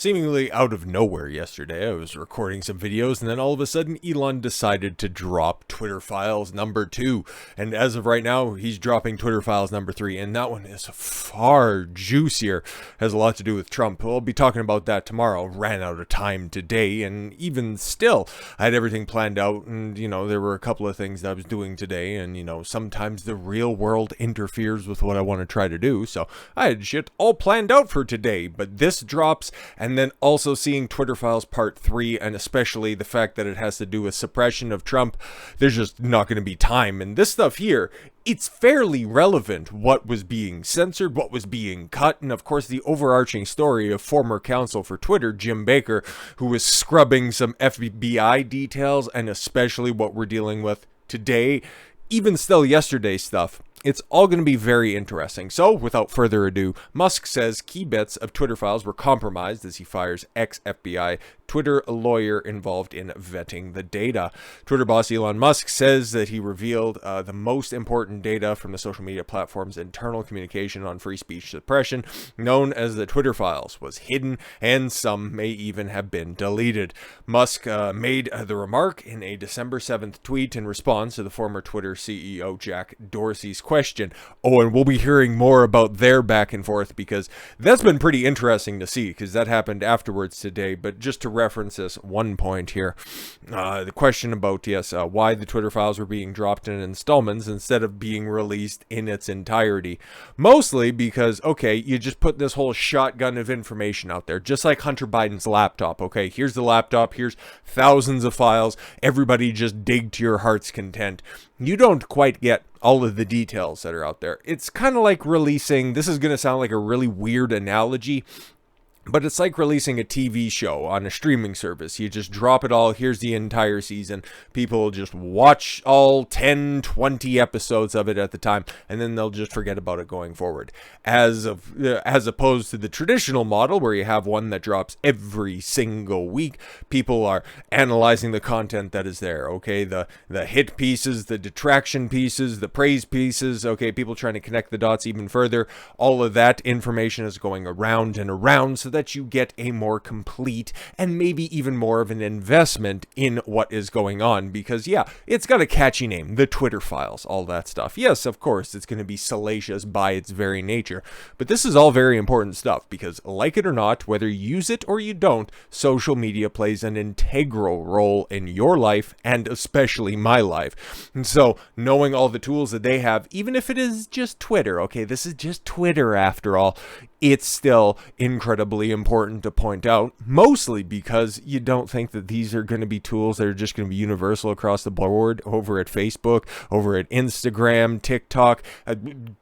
Seemingly out of nowhere yesterday, I was recording some videos, and then all of a sudden Elon decided to drop Twitter Files number 2. And as of right now, he's dropping Twitter Files number 3, and that one is far juicier. Has a lot to do with Trump. We'll be talking about that tomorrow. Ran out of time today, and even still, I had everything planned out, and, there were a couple of things that I was doing today, and, sometimes the real world interferes with what I want to try to do, so I had shit all planned out for today, but this drops, and then also seeing Twitter Files Part 3, and especially the fact that it has to do with suppression of Trump, there's just not going to be time. And this stuff here, it's fairly relevant, what was being censored, what was being cut, and of course the overarching story of former counsel for Twitter, Jim Baker, who was scrubbing some FBI details, and especially what we're dealing with today, even still yesterday's stuff. It's all going to be very interesting. So, without further ado, Musk says key bits of Twitter Files were compromised as he fires ex-FBI Twitter lawyer involved in vetting the data. Twitter boss Elon Musk says that he revealed the most important data from the social media platform's internal communication on free speech suppression, known as the Twitter Files, was hidden, and some may even have been deleted. Musk made the remark in a December 7th tweet in response to the former Twitter CEO Jack Dorsey's question. Oh, and we'll be hearing more about their back and forth, because that's been pretty interesting to see, because that happened afterwards today. But just to reference this one point here, the question about, why the Twitter Files were being dropped in installments instead of being released in its entirety. Mostly because, okay, you just put this whole shotgun of information out there, just like Hunter Biden's laptop. Okay, here's the laptop, here's thousands of files, everybody just dig to your heart's content. You don't quite get all of the details that are out there. It's kind of like releasing, this is going to sound like a really weird analogy, but it's like releasing a TV show on a streaming service. You just drop it all. Here's the entire season. People just watch all 10, 20 episodes of it at the time, and then they'll just forget about it going forward. As opposed to the traditional model where you have one that drops every single week. People are analyzing the content that is there. Okay, the hit pieces, the detraction pieces, the praise pieces. Okay, people trying to connect the dots even further. All of that information is going around and around, so that you get a more complete and maybe even more of an investment in what is going on. Because it's got a catchy name, the Twitter Files, all that stuff. Yes, of course, it's going to be salacious by its very nature, but this is all very important stuff, because like it or not, whether you use it or you don't, social media plays an integral role in your life, and especially my life. And so knowing all the tools that they have, even if it is just Twitter, okay, this is just Twitter after all, it's still incredibly important to point out, mostly because you don't think that these are going to be tools that are just going to be universal across the board over at Facebook, over at Instagram, TikTok.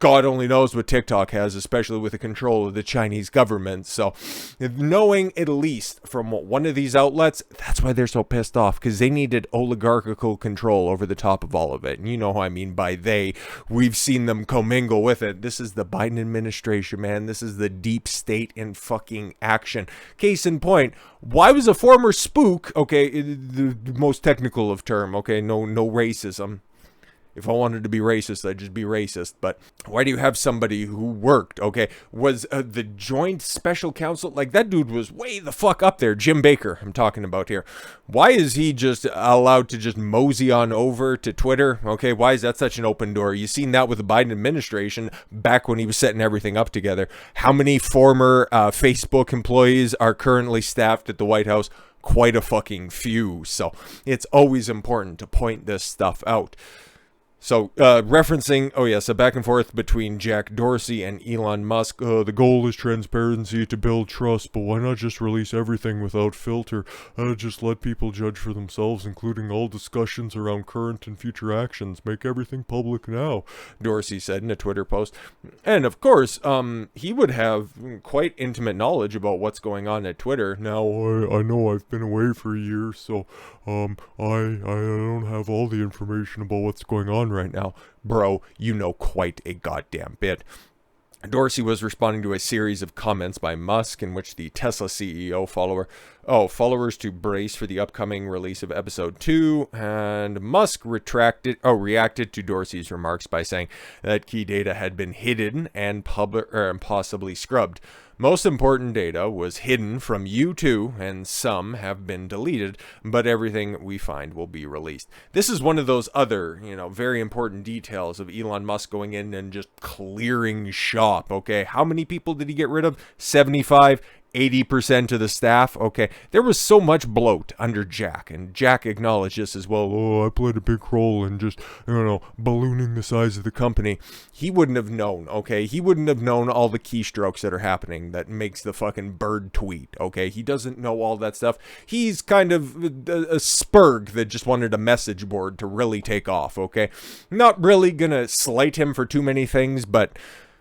God only knows what TikTok has, especially with the control of the Chinese government. So knowing at least from one of these outlets, that's why they're so pissed off, because they needed oligarchical control over the top of all of it. And you know who I mean by they. We've seen them commingle with it. This is the Biden administration, man. This is the deep state in fucking action. Case in point, why was a former spook, okay, the most technical of term, okay, no racism. If I wanted to be racist, I'd just be racist. But why do you have somebody who worked, okay, was the joint special counsel? Like, that dude was way the fuck up there. Jim Baker, I'm talking about here. Why is he just allowed to just mosey on over to Twitter? Okay, why is that such an open door? You've seen that with the Biden administration back when he was setting everything up together. How many former Facebook employees are currently staffed at the White House? Quite a fucking few. So it's always important to point this stuff out. So, referencing, a back and forth between Jack Dorsey and Elon Musk. The goal is transparency to build trust, but why not just release everything without filter? Just let people judge for themselves, including all discussions around current and future actions. Make everything public now, Dorsey said in a Twitter post. And of course, he would have quite intimate knowledge about what's going on at Twitter. Now, I know I've been away for a year, so I don't have all the information about what's going on right now. Bro, you know quite a goddamn bit. Dorsey was responding to a series of comments by Musk in which the Tesla CEO followers to brace for the upcoming release of episode 2, and Musk reacted to Dorsey's remarks by saying that key data had been hidden and possibly scrubbed. Most important data was hidden from you too, and some have been deleted, but everything we find will be released. This is one of those other, very important details of Elon Musk going in and just clearing shop, okay? How many people did he get rid of? 75? 80% of the staff. Okay, there was so much bloat under Jack, and Jack acknowledged this as well. Oh, I played a big role in just, ballooning the size of the company. He wouldn't have known, okay? He wouldn't have known all the keystrokes that are happening that makes the fucking bird tweet, okay? He doesn't know all that stuff. He's kind of a spurg that just wanted a message board to really take off, okay? Not really gonna slight him for too many things, but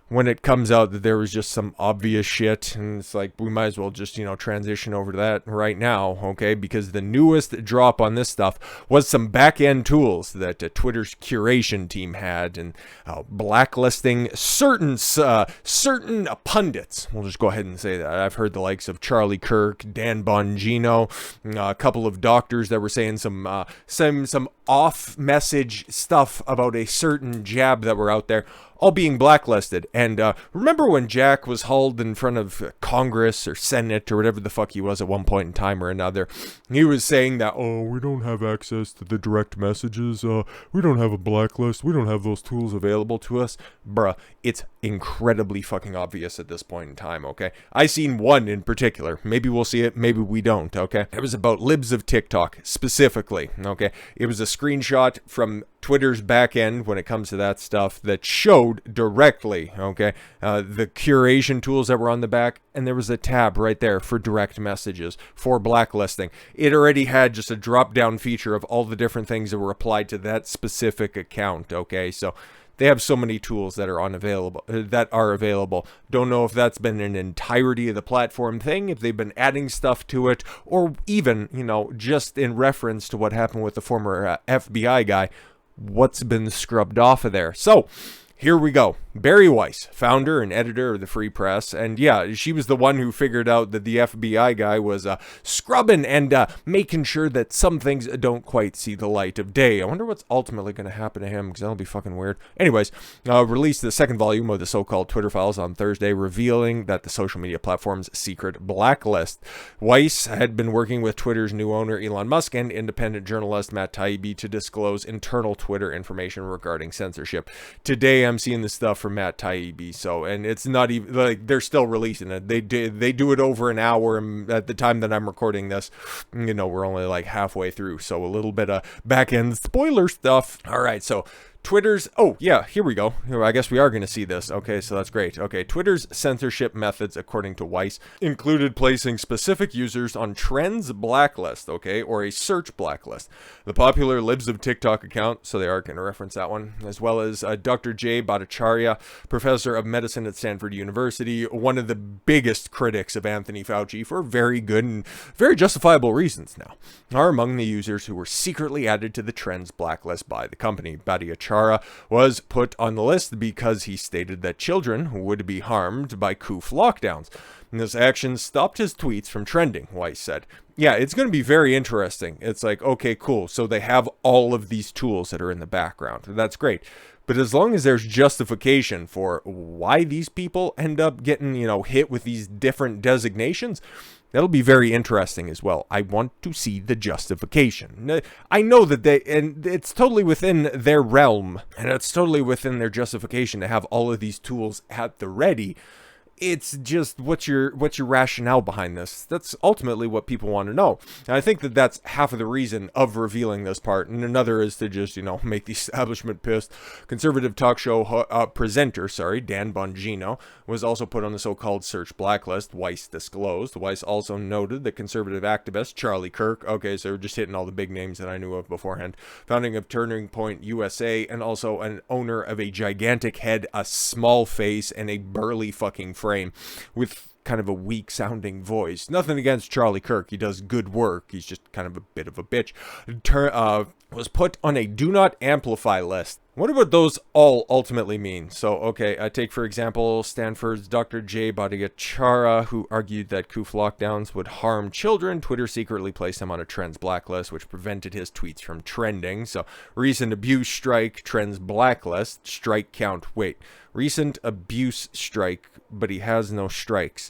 when it comes out that there was just some obvious shit, and it's like, we might as well just, transition over to that right now, okay? Because the newest drop on this stuff was some back-end tools that Twitter's curation team had, and blacklisting certain pundits. We'll just go ahead and say that. I've heard the likes of Charlie Kirk, Dan Bongino, a couple of doctors that were saying some off-message stuff about a certain jab that were out there, all being blacklisted. And remember when Jack was hauled in front of Congress or Senate or whatever the fuck he was at one point in time or another? He was saying that, oh, we don't have access to the direct messages. We don't have a blacklist. We don't have those tools available to us. Bruh, it's incredibly fucking obvious at this point in time, okay? I seen one in particular. Maybe we'll see it. Maybe we don't, okay? It was about libs of TikTok specifically, okay? It was a screenshot from Twitter's back end when it comes to that stuff that showed directly, okay, the curation tools that were on the back, and there was a tab right there for direct messages, for blacklisting. It already had just a drop-down feature of all the different things that were applied to that specific account, okay? So they have so many tools that are available. Don't know if that's been an entirety of the platform thing, if they've been adding stuff to it, or even, just in reference to what happened with the former FBI guy, what's been scrubbed off of there. So here we go. Barry Weiss, founder and editor of the Free Press, and yeah, she was the one who figured out that the FBI guy was scrubbing and making sure that some things don't quite see the light of day. I wonder what's ultimately going to happen to him, because that'll be fucking weird. Anyways, released the second volume of the so-called Twitter files on Thursday, revealing that the social media platform's secret blacklist. Weiss had been working with Twitter's new owner, Elon Musk, and independent journalist Matt Taibbi to disclose internal Twitter information regarding censorship. Today, I'm seeing this stuff from Matt Taibbi, and it's not even like they're still releasing it. They do it over an hour, and at the time that I'm recording this, we're only like halfway through, so a little bit of back end spoiler stuff. All right, so Twitter's, oh yeah, here we go. I guess we are going to see this. Okay, so that's great. Okay, Twitter's censorship methods, according to Weiss, included placing specific users on trends blacklist, okay, or a search blacklist. The popular Libs of TikTok account, so they are going to reference that one, as well as Dr. Jay Bhattacharya, professor of medicine at Stanford University, one of the biggest critics of Anthony Fauci for very good and very justifiable reasons now, are among the users who were secretly added to the trends blacklist by the company. Bhattacharya was put on the list because he stated that children would be harmed by COOF lockdowns. And this action stopped his tweets from trending, Weiss said. Yeah, it's going to be very interesting. It's like, okay, cool. So they have all of these tools that are in the background. That's great. But as long as there's justification for why these people end up getting, hit with these different designations, that'll be very interesting as well. I want to see the justification. I know that and it's totally within their realm, and it's totally within their justification to have all of these tools at the ready. It's just, what's your rationale behind this? That's ultimately what people want to know. And I think that that's half of the reason of revealing this part. And another is to just, make the establishment pissed. Conservative talk show presenter, Dan Bongino, was also put on the so-called search blacklist, Weiss disclosed. Weiss also noted that conservative activist Charlie Kirk, okay, so we're just hitting all the big names that I knew of beforehand, founding of Turning Point USA, and also an owner of a gigantic head, a small face, and a burly fucking frame with kind of a weak sounding voice. Nothing against Charlie Kirk. He does good work. He's just kind of a bit of a bitch. Was put on a do not amplify list. What would those all ultimately mean? So, okay, I take, for example, Stanford's Dr. Jay Bhattacharya, who argued that COOF lockdowns would harm children. Twitter secretly placed him on a Trends blacklist, which prevented his tweets from trending. So, recent abuse strike, Trends blacklist, strike count. Wait, recent abuse strike, but he has no strikes.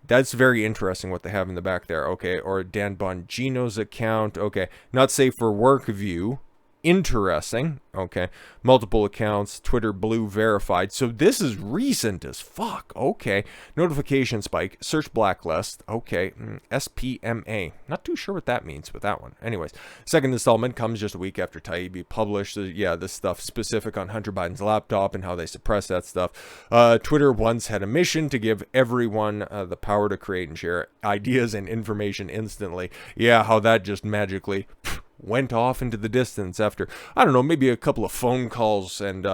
That's very interesting what they have in the back there, okay? Or Dan Bongino's account, okay. Not safe for work view. Interesting. Okay. Multiple accounts, Twitter Blue verified. So this is recent as fuck. Okay. Notification spike, search blacklist. Okay. SPMA. Not too sure what that means with that one. Anyways, second installment comes just a week after Taibbi published. Yeah, this stuff specific on Hunter Biden's laptop and how they suppress that stuff. Twitter once had a mission to give everyone the power to create and share ideas and information instantly. Yeah, how that just magically went off into the distance after, I don't know, maybe a couple of phone calls and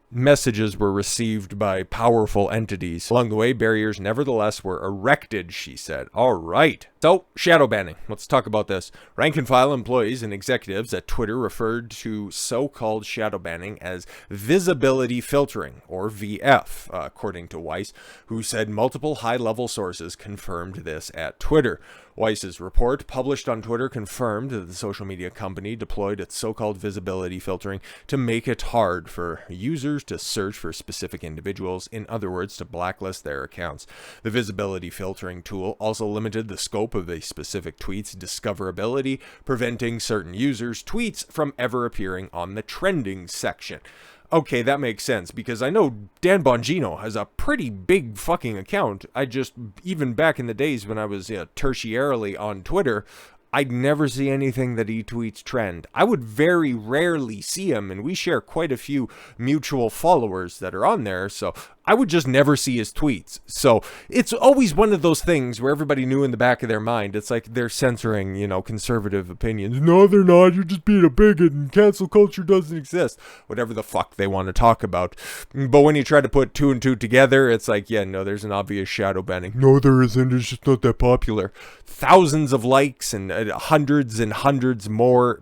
messages were received by powerful entities. Along the way, barriers nevertheless were erected, she said. All right. So, shadow banning. Let's talk about this. Rank and file employees and executives at Twitter referred to so-called shadow banning as visibility filtering, or VF, according to Weiss, who said multiple high-level sources confirmed this at Twitter. Weiss's report, published on Twitter, confirmed that the social media company deployed its so-called visibility filtering to make it hard for users to search for specific individuals, in other words, to blacklist their accounts. The visibility filtering tool also limited the scope of a specific tweet's discoverability, preventing certain users' tweets from ever appearing on the trending section. Okay, that makes sense, because I know Dan Bongino has a pretty big fucking account. Even back in the days when I was tertiarily on Twitter, I'd never see anything that he tweets trend. I would very rarely see him, and we share quite a few mutual followers that are on there, so I would just never see his tweets. So it's always one of those things where everybody knew in the back of their mind, it's like they're censoring, conservative opinions. No, they're not. You're just being a bigot and cancel culture doesn't exist. Whatever the fuck they want to talk about. But when you try to put two and two together, it's like, yeah, no, there's an obvious shadow banning. No, there isn't. It's just not that popular. Thousands of likes and hundreds and hundreds more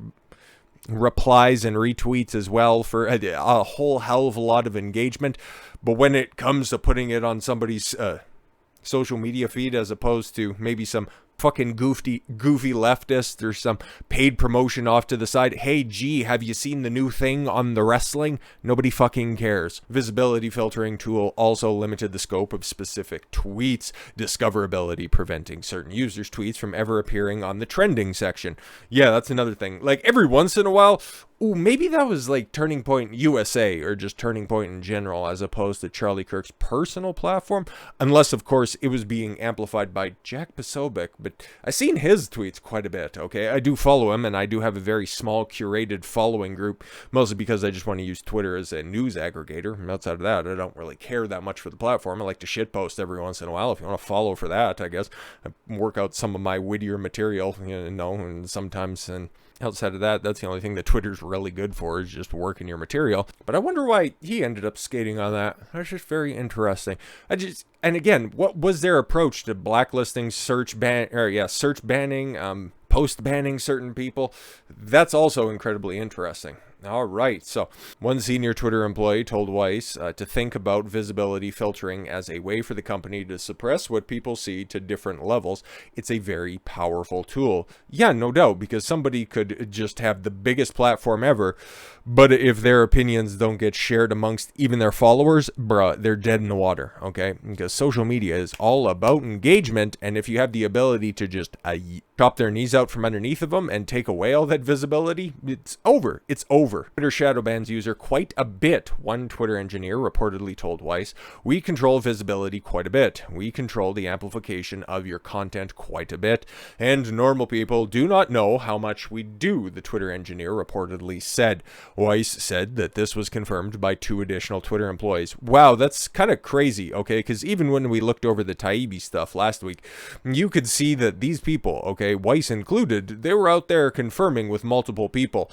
replies and retweets as well for a whole hell of a lot of engagement. But when it comes to putting it on somebody's social media feed as opposed to maybe some fucking goofy leftist or some paid promotion off to the side, hey, gee, have you seen the new thing on the wrestling? Nobody fucking cares. Visibility filtering tool also limited the scope of specific tweets, discoverability, preventing certain users' tweets from ever appearing on the trending section. Yeah, that's another thing. Like, every once in a while, ooh, maybe that was like Turning Point USA or just Turning Point in general as opposed to Charlie Kirk's personal platform. Unless, of course, it was being amplified by Jack Posobiec. But I've seen his tweets quite a bit, okay? I do follow him, and I do have a very small curated following group, mostly because I just want to use Twitter as a news aggregator. And outside of that, I don't really care that much for the platform. I like to shitpost every once in a while. If you want to follow for that, I guess. I work out some of my wittier material, and sometimes... and outside of that, that's the only thing that Twitter's really good for, is just working your material. But I wonder why he ended up skating on that. That's just very interesting. And again, what was their approach to blacklisting, search banning, post banning certain people? That's also incredibly interesting. All right, so one senior Twitter employee told Weiss to think about visibility filtering as a way for the company to suppress what people see to different levels. It's a very powerful tool. Yeah, no doubt, because somebody could just have the biggest platform ever, but if their opinions don't get shared amongst even their followers, bruh, they're dead in the water, okay? Because social media is all about engagement, and if you have the ability to just chop their knees out from underneath of them and take away all that visibility, it's over. It's over. Twitter shadow bans user quite a bit, one Twitter engineer reportedly told Weiss. We control visibility quite a bit. We control the amplification of your content quite a bit. And normal people do not know how much we do, the Twitter engineer reportedly said. Weiss said that this was confirmed by 2 additional Twitter employees. Wow, that's kind of crazy, okay? Because even when we looked over the Taibbi stuff last week, you could see that these people, okay, Weiss included, they were out there confirming with multiple people.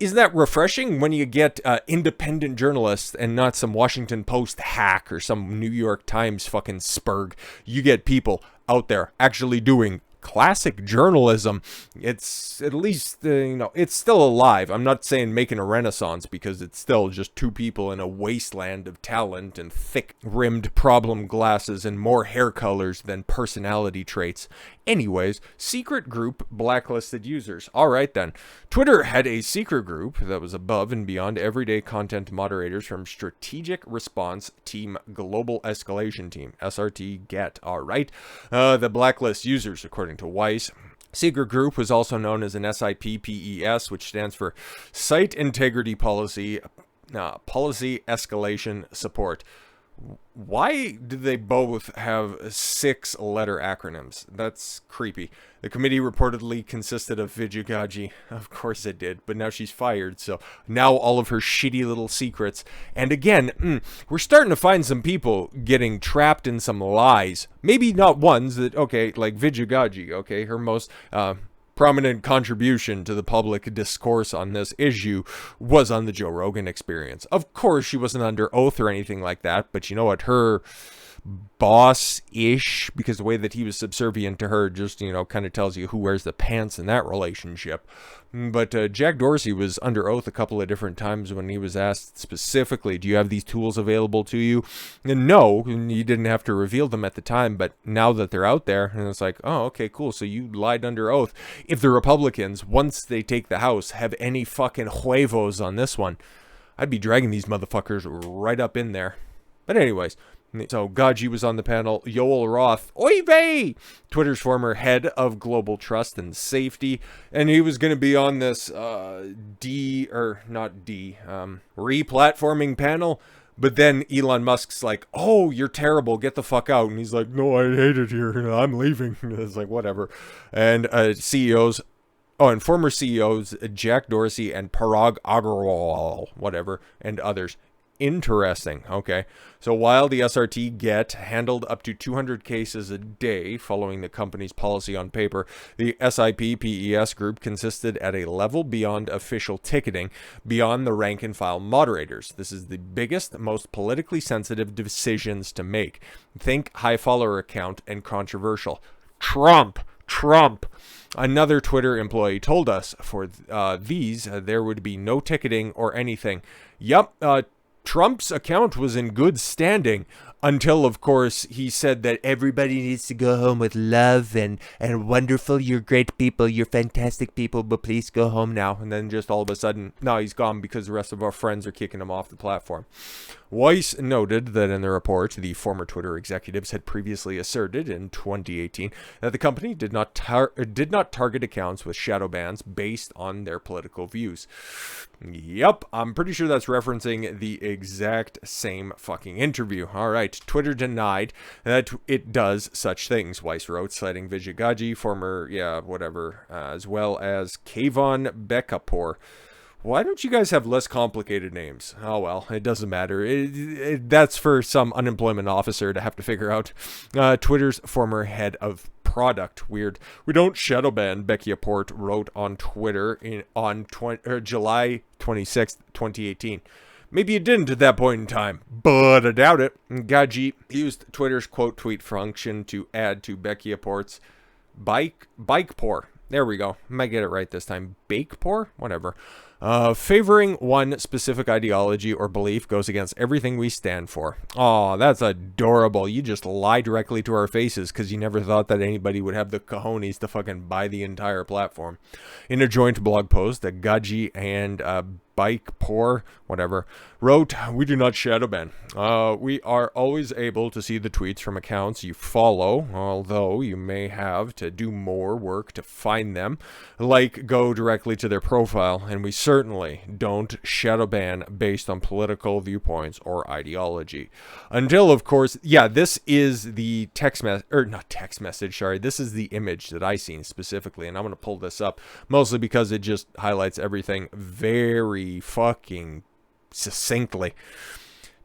Isn't that refreshing when you get independent journalists and not some Washington Post hack or some New York Times fucking spurg? You get people out there actually doing classic journalism. It's at least, it's still alive. I'm not saying making a renaissance, because it's still just two people in a wasteland of talent and thick-rimmed problem glasses and more hair colors than personality traits. Anyways, secret group blacklisted users. All right then. Twitter had a secret group that was above and beyond everyday content moderators from Strategic Response Team Global Escalation Team, SRT GET. All right. The blacklist users, according to Weiss. Secret group was also known as an SIPPES, which stands for Site Integrity Policy Escalation Support. Why do they both have 6-letter acronyms? That's creepy. The committee reportedly consisted of Vijagaji. Of course it did, but now she's fired, so now all of her shitty little secrets. And again, we're starting to find some people getting trapped in some lies. Maybe not ones that, okay, like Vijagaji, okay, her most prominent contribution to the public discourse on this issue was on the Joe Rogan Experience. Of course, she wasn't under oath or anything like that, but you know what, her boss-ish, because the way that he was subservient to her just, kind of tells you who wears the pants in that relationship. But Jack Dorsey was under oath a couple of different times when he was asked specifically, do you have these tools available to you? And no, you didn't have to reveal them at the time, but now that they're out there, and it's like, oh, okay, cool, so you lied under oath. If the Republicans, once they take the House, have any fucking huevos on this one, I'd be dragging these motherfuckers right up in there. But anyways, so Gaji was on the panel. Yoel Roth, oy vey, Twitter's former head of global trust and safety, and he was going to be on this re-platforming panel. But then Elon Musk's like, oh, you're terrible, get the fuck out. And he's like, no, I hate it here, I'm leaving. It's like, whatever. And and former CEOs Jack Dorsey and Parag Agrawal, whatever, and others. Interesting. Okay. So while the SRT GET handled up to 200 cases a day following the company's policy on paper, the SIPPES group consisted at a level beyond official ticketing, beyond the rank and file moderators. This is the biggest, most politically sensitive decisions to make. Think high follower account and controversial. Trump. Another Twitter employee told us for these, there would be no ticketing or anything. Yup, Trump's account was in good standing until, of course, he said that everybody needs to go home with love and wonderful, you're great people, you're fantastic people, but please go home now. And then just all of a sudden, now he's gone because the rest of our friends are kicking him off the platform. Weiss noted that in the report, the former Twitter executives had previously asserted in 2018 that the company did not target accounts with shadow bans based on their political views. Yep, I'm pretty sure that's referencing the exact same fucking interview. All right, Twitter denied that it does such things, Weiss wrote, citing Vijagaji, former, as well as Kayvon Bekapor. Why don't you guys have less complicated names? Oh, well, it doesn't matter. That's for some unemployment officer to have to figure out. Twitter's former head of product. Weird. We don't shadow ban, Becky Aport wrote on Twitter on July 26th, 2018. Maybe it didn't at that point in time, but I doubt it. Gaji used Twitter's quote tweet function to add to Becky Aport's bike pour. There we go. Might get it right this time. Bake pour? Whatever. Favoring one specific ideology or belief goes against everything we stand for. Aw, that's adorable. You just lie directly to our faces because you never thought that anybody would have the cojones to fucking buy the entire platform. In a joint blog post, Gaji and Bike Poor, whatever, wrote, we do not shadow ban. We are always able to see the tweets from accounts you follow, although you may have to do more work to find them, like go directly to their profile, and we certainly don't shadow ban based on political viewpoints or ideology. Until, of course, this is the this is the image that I seen specifically, and I'm going to pull this up, mostly because it just highlights everything very fucking succinctly.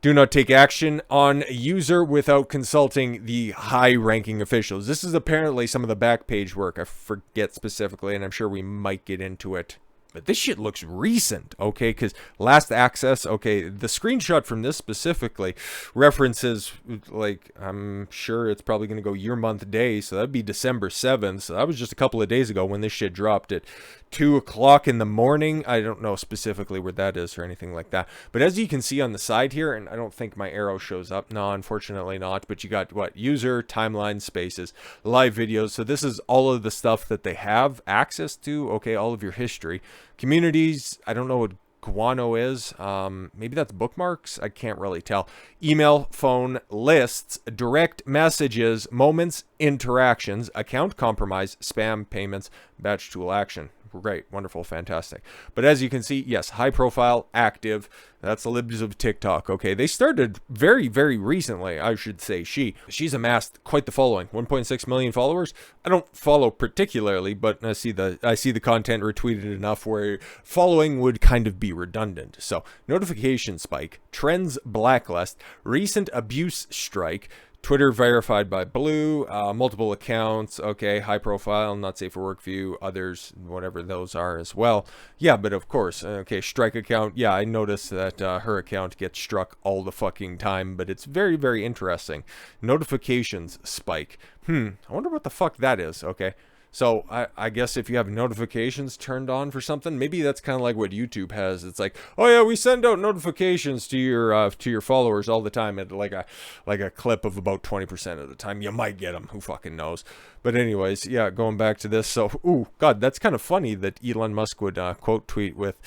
Do not take action on user without consulting the high-ranking officials. This is apparently some of the back page work. I forget specifically, and I'm sure we might get into it But this shit looks recent, okay? Because last access, okay, the screenshot from this specifically references, like, I'm sure it's probably going to go year, month, day, so that'd be December 7th. So that was just a couple of days ago when this shit dropped at 2 o'clock in the morning. I don't know specifically where that is or anything like that. But as you can see on the side here, and I don't think my arrow shows up. No, unfortunately not. But you got, what, user, timeline, spaces, live videos. So this is all of the stuff that they have access to, okay, all of your history. Communities, I don't know what guano is. Maybe that's bookmarks. I can't really tell. Email, phone, lists, direct messages, moments, interactions, account compromise, spam, payments, batch tool action. Great, wonderful, fantastic. But as you can see, yes, high profile, active. That's the libs of TikTok. Okay, they started very, very recently. I should say she's amassed quite the following. 1.6 million followers. I don't follow particularly, but I see the content retweeted enough where following would kind of be redundant. So notification spike, trends blacklist, recent abuse strike. Twitter verified by Blue, multiple accounts, okay, high profile, not safe for work view, others, whatever those are as well. Yeah, but of course, okay, strike account, yeah, I noticed that her account gets struck all the fucking time, but it's very, very interesting. Notifications spike. I wonder what the fuck that is, okay. So I guess if you have notifications turned on for something, maybe that's kind of like what YouTube has. It's like, oh yeah, we send out notifications to your followers all the time at like a clip of about 20% of the time. You might get them. Who fucking knows? But anyways, yeah, going back to this. So, ooh, God, that's kind of funny that Elon Musk would quote tweet with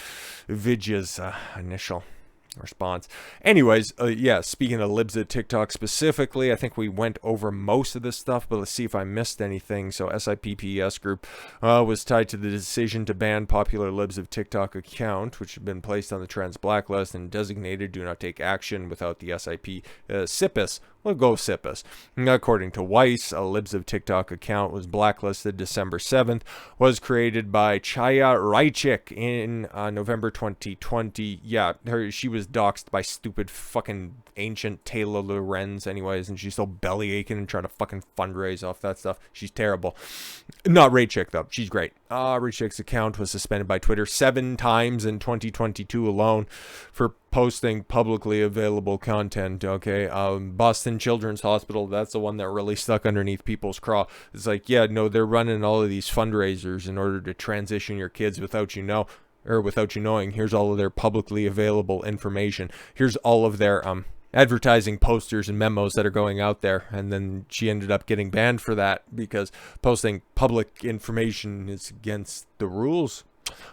Vidya's initial response. Anyways, yeah, speaking of libs at TikTok specifically, I think we went over most of this stuff, but let's see if I missed anything. So SIPPES group was tied to the decision to ban popular libs of TikTok account, which had been placed on the trends blacklist and designated do not take action without the SIP SIPPES. We'll go SIPPES. According to Weiss, a libs of TikTok account was blacklisted December 7th, was created by Chaya Raichik in November 2020. Yeah, she was doxxed by stupid fucking ancient Taylor Lorenz anyways, and she's still belly aching and trying to fucking fundraise off that stuff. She's terrible. Not Raichik though. She's great. Raichik's account was suspended by Twitter 7 times in 2022 alone for posting publicly available content. Okay, Boston Children's Hospital, that's the one that really stuck underneath people's craw. It's like, yeah, no, they're running all of these fundraisers in order to transition your kids without you knowing. Here's all of their publicly available information. Here's all of their advertising posters and memos that are going out there. And then she ended up getting banned for that because posting public information is against the rules.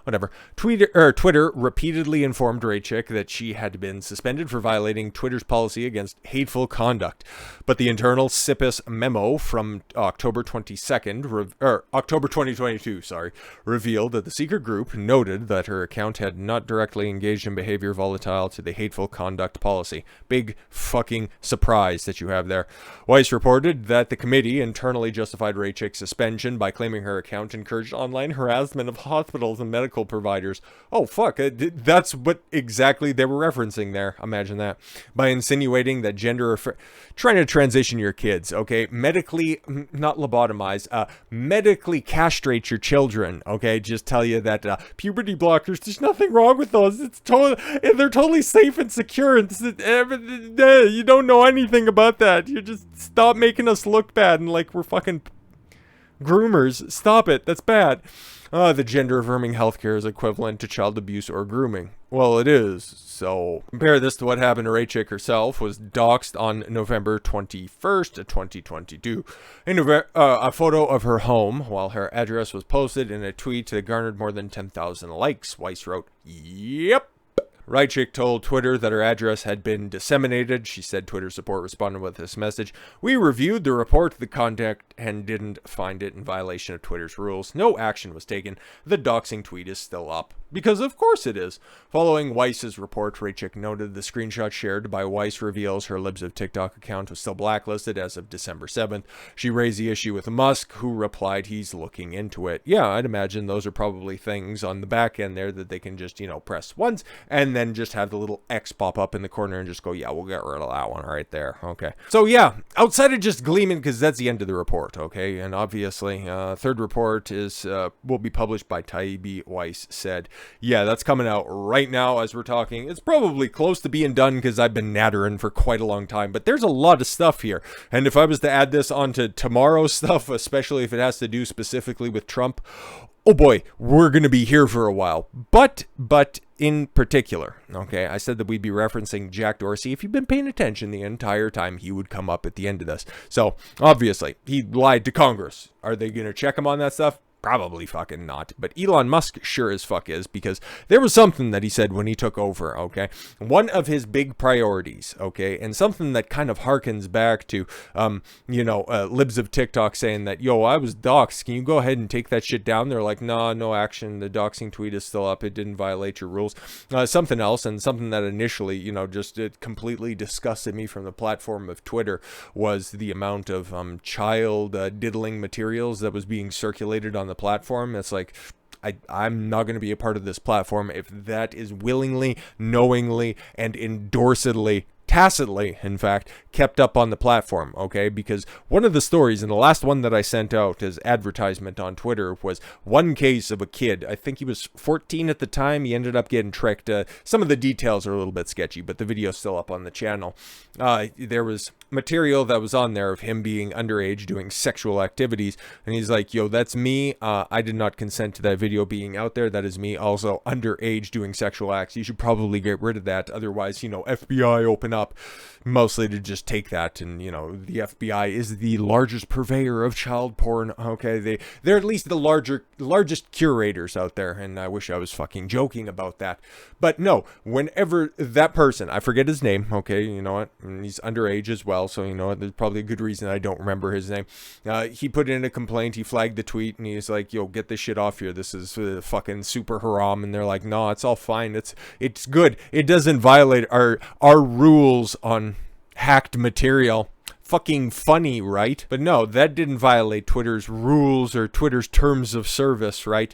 Whatever. Twitter repeatedly informed Raichik that she had been suspended for violating Twitter's policy against hateful conduct. But the internal SIPPES memo from October 2022, revealed that the secret group noted that her account had not directly engaged in behavior volatile to the hateful conduct policy. Big fucking surprise that you have there. Weiss reported that the committee internally justified Raichik's suspension by claiming her account encouraged online harassment of hospitals and medical providers. Oh fuck, that's what exactly they were referencing there. Imagine that. By insinuating that trying to transition your kids, okay, medically, not lobotomize, medically castrate your children, okay, just tell you that puberty blockers, there's nothing wrong with those, they're totally safe and secure, and you don't know anything about that, you just stop making us look bad and like we're fucking groomers. Stop it, that's bad. The gender-affirming healthcare is equivalent to child abuse or grooming. Well, it is. So compare this to what happened to Raichik herself, was doxxed on November 21st, 2022. A photo of her home while her address was posted in a tweet that garnered more than 10,000 likes. Weiss wrote, "Yep." Raichik told Twitter that her address had been disseminated. She said Twitter support responded with this message: "We reviewed the report, the contact, and didn't find it in violation of Twitter's rules. No action was taken. The doxing tweet is still up." Because of course it is. Following Weiss's report, Raichik noted the screenshot shared by Weiss reveals her libs of TikTok account was still blacklisted as of December 7th. She raised the issue with Musk, who replied he's looking into it. Yeah, I'd imagine those are probably things on the back end there that they can just, press once and then just have the little X pop up in the corner and just go, yeah, we'll get rid of that one right there. Okay. So yeah, outside of just gleaming, because that's the end of the report. Okay. And obviously, third report is will be published by Taibbi Weiss said. Yeah, that's coming out right now as we're talking. It's probably close to being done because I've been nattering for quite a long time, but there's a lot of stuff here. And if I was to add this onto tomorrow's stuff, especially if it has to do specifically with Trump, oh boy, we're going to be here for a while. But in particular, okay, I said that we'd be referencing Jack Dorsey. If you've been paying attention the entire time, he would come up at the end of this. So obviously, he lied to Congress. Are they going to check him on that stuff? Probably fucking not. But Elon Musk sure as fuck is, because there was something that he said when he took over, okay? One of his big priorities, okay? And something that kind of harkens back to, libs of TikTok saying that, yo, I was doxxed. Can you go ahead and take that shit down? They're like, nah, no action. The doxing tweet is still up. It didn't violate your rules. Something else, and something that initially, it completely disgusted me from the platform of Twitter was the amount of child diddling materials that was being circulated on the platform. It's like, I'm not going to be a part of this platform if that is willingly, knowingly, and endorsedly, tacitly, in fact, kept up on the platform, okay? Because one of the stories, and the last one that I sent out as advertisement on Twitter, was one case of a kid. I think he was 14 at the time. He ended up getting tricked. Some of the details are a little bit sketchy, but the video's still up on the channel. There was material that was on there of him being underage doing sexual activities, and he's like, yo, that's me. I did not consent to that video being out there. That is me also underage doing sexual acts. You should probably get rid of that. Otherwise, FBI open up, mostly to just take that. And the FBI is the largest purveyor of child porn. Okay, they're at least the largest curators out there, and I wish I was fucking joking about that. But no, whenever that person, I forget his name, okay, you know what, and he's underage as well, so there's probably a good reason I don't remember his name. He put in a complaint, he flagged the tweet, and he's like, yo, get this shit off here, this is fucking super haram. And they're like, no, it's all fine, it's good, it doesn't violate our rules on hacked material. Fucking funny, right? But no, that didn't violate Twitter's rules or Twitter's terms of service, right?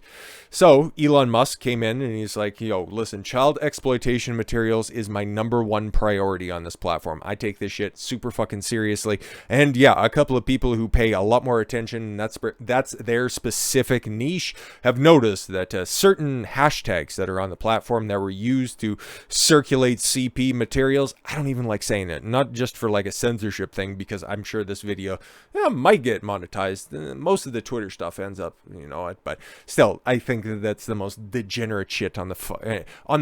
So Elon Musk came in and he's like, yo, listen, child exploitation materials is my #1 priority on this platform. I take this shit super fucking seriously. And yeah, a couple of people who pay a lot more attention, that's their specific niche, have noticed that certain hashtags that are on the platform that were used to circulate CP materials, I don't even like saying it, not just for like a censorship thing, because I'm sure this video might get monetized. Most of the Twitter stuff ends up, but still, I think that's the most degenerate shit on the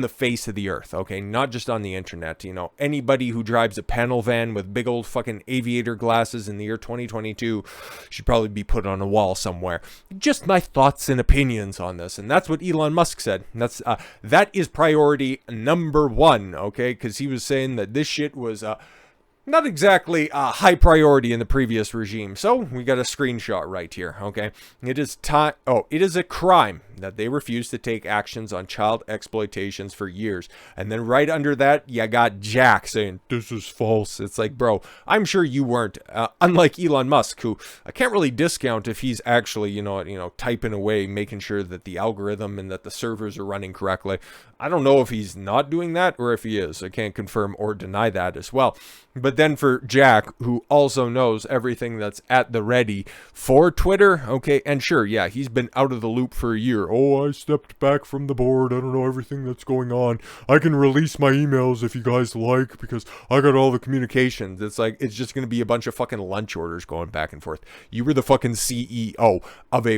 face of the earth, okay? Not just on the internet. Anybody who drives a panel van with big old fucking aviator glasses in the year 2022 should probably be put on a wall somewhere. Just my thoughts and opinions on this, and that's what Elon Musk said. That is priority #1, okay? Because he was saying that this shit was not exactly a high priority in the previous regime. So we got a screenshot right here, okay? It is a crime that they refused to take actions on child exploitations for years. And then right under that, you got Jack saying, this is false. It's like, bro, I'm sure you weren't. Unlike Elon Musk, who I can't really discount if he's actually, typing away, making sure that the algorithm and that the servers are running correctly. I don't know if he's not doing that or if he is. I can't confirm or deny that as well. But then for Jack, who also knows everything that's at the ready for Twitter, okay, and sure, yeah, he's been out of the loop for a year. Oh, I stepped back from the board. I don't know everything that's going on. I can release my emails if you guys like because I got all the communications. It's like, it's just going to be a bunch of fucking lunch orders going back and forth. You were the fucking CEO of a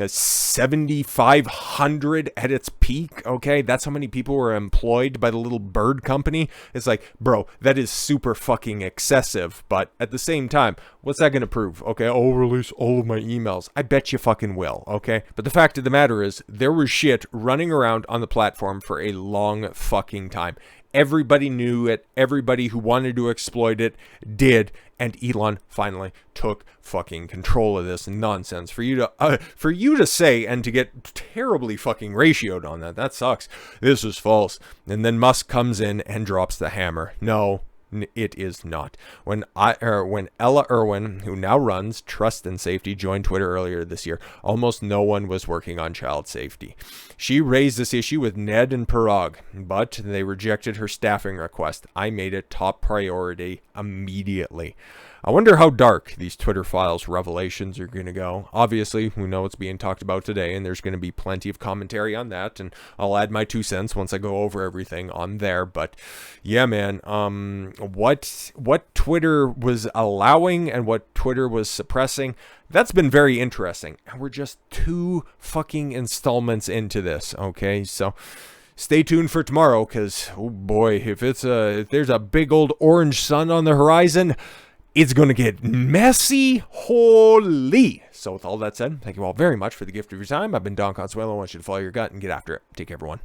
7,500 at its peak, okay? That's how many people were employed by the little bird company. It's like, bro, that is super fucking excessive, but at the same time, what's that going to prove? Okay, I'll release all of my emails. I bet you fucking will, okay? But the fact of the matter is, there was shit running around on the platform for a long fucking time. Everybody knew it. Everybody who wanted to exploit it did. And Elon finally took fucking control of this nonsense. For you to say and to get terribly fucking ratioed on that sucks. This is false. And then Musk comes in and drops the hammer. No, It is not. When Ella Irwin, who now runs Trust and Safety, joined Twitter earlier this year, almost no one was working on child safety. She raised this issue with Ned and Parag, but they rejected her staffing request. I made it top priority immediately. I wonder how dark these Twitter files revelations are going to go. Obviously, we know it's being talked about today, and there's going to be plenty of commentary on that, and I'll add my 2 cents once I go over everything on there. But yeah, man, what Twitter was allowing and what Twitter was suppressing, that's been very interesting. And we're just 2 fucking installments into this, okay? So stay tuned for tomorrow, because, oh boy, if there's a big old orange sun on the horizon, it's going to get messy. Holy. So with all that said, thank you all very much for the gift of your time. I've been Don Consuelo. I want you to follow your gut and get after it. Take care, everyone.